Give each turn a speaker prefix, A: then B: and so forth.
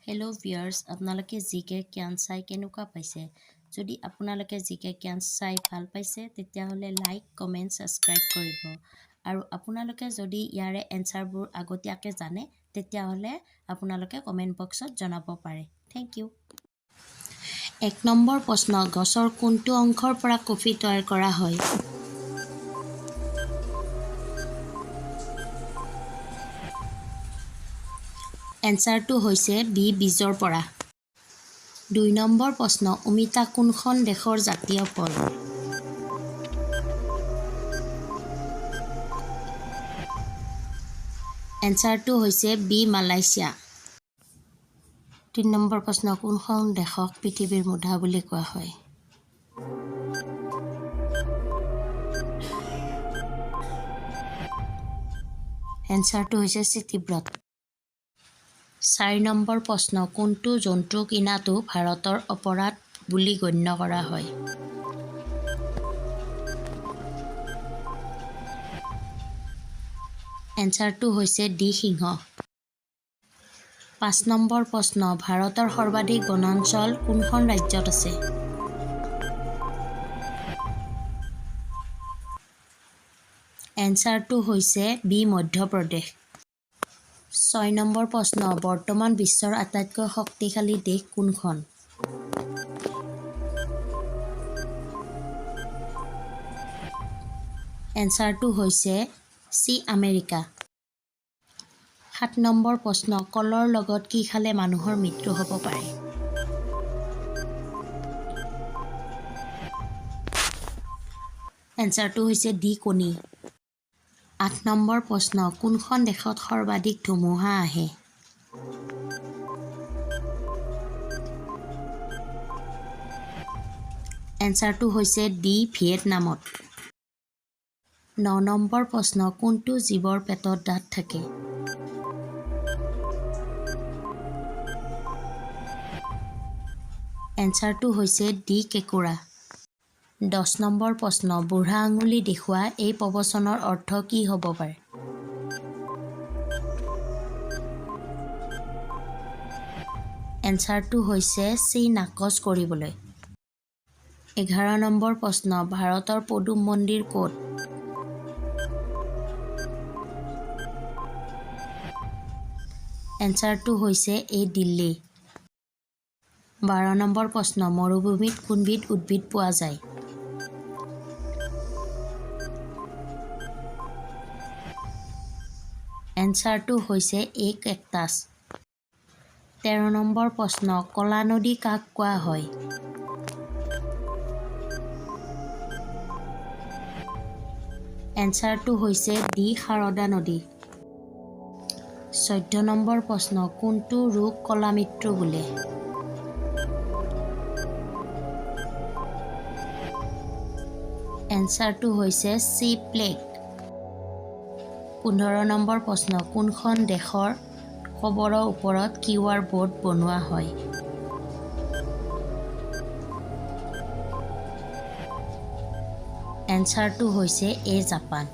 A: hello' viewers আপোনালোকে জিকে কিয়ান্স চাই কেনেকুৱা পাইছে যদি আপোনালোকে জিকে কিয়ান্স চাই ভাল পাইছে তেতিয়াহ'লে লাইক কমেন্ট সাবস্ক্ৰাইব কৰিব আৰু আপোনালোকে যদি ইয়াৰে এনসাৰবোৰ আগতীয়াকৈ জানে তেতিয়াহ'লে আপোনালোকে কমেন্ট বক্সত জনাব পাৰে থ্যাংক ইউ 1 নম্বৰ প্ৰশ্ন গছৰ কোনটো অংশৰ পৰা কফি তৈয়াৰ কৰা হয় এনসাৰটো হৈছে বি বীজৰ পৰা 2 নম্বৰ প্ৰশ্ন অমিতা কোনখন দেশৰ জাতীয় ফল এনসাৰটো হৈছে বি মালয়েছিয়া 3 নম্বৰ প্ৰশ্ন কোনখন দেশক পৃথিৱীৰ মুধা বুলি কোৱা হয় এনসাৰটো হৈছে চিটিব্ৰত 4 নম্বৰ প্ৰশ্ন কোনটো জন্তু কিনাটো ভাৰতৰ অপৰাধ বুলি গণ্য কৰা হয় এনসাৰটো হৈছে ডি সিংহ 5 নম্বৰ প্ৰশ্ন ভাৰতৰ সৰ্বাধিক বনাঞ্চল কোনখন ৰাজ্যত আছে এনসাৰটো হৈছে বি মধ্যপ্ৰদেশ 6 নম্বৰ প্ৰশ্ন বৰ্তমান বিশ্বৰ আটাইতকৈ শক্তিশালী দেশ কোনখন এনসাৰটো হৈছে চি আমেৰিকা 7 নম্বৰ প্ৰশ্ন কলৰ লগত কি খালে মানুহৰ মৃত্যু হ'ব পাৰে এনসাৰটো হৈছে ডি কণী 8 নম্বৰ প্ৰশ্ন কোনখন দেশত সৰ্বাধিক ধুমুহা আহে এনসাৰটো হৈছে ডি ভিয়েটনামত 9 নম্বৰ প্ৰশ্ন কোনটো জীৱৰ পেটত দাঁত থাকে এনসাৰটো হৈছে ডি কেঁকুৰা 10 নম্বৰ প্ৰশ্ন বুঢ়া আঙুলি দেখুওৱা এই প্ৰবচনৰ অৰ্থ কি হ'ব পাৰে এনসাৰটো হৈছে চি নাকচ কৰিবলৈ 11 নম্বৰ প্ৰশ্ন ভাৰতৰ পদুম মন্দিৰ ক'ত এনসাৰটো হৈছে এ দিল্লী 12 নম্বৰ প্ৰশ্ন মৰুভূমিত কোনবিধ উদ্ভিদ পোৱা যায় এনসাৰটো হৈছে এ কেকটাছ 13 নম্বৰ প্ৰশ্ন কলা নদী কাক কোৱা হয় এনসাৰটো হৈছে ডি শাৰদা নদী 14 নম্বৰ প্ৰশ্ন কোনটো ৰোগ কলা মৃত্যু বোলে এনসাৰটো হৈছে চি প্লেগ 15 নম্বৰ প্ৰশ্ন কোনখন দেশৰ কবৰৰ ওপৰত কিউআৰ বৰ্ড বনোৱা হয় এনসাৰটো হৈছে এ জাপান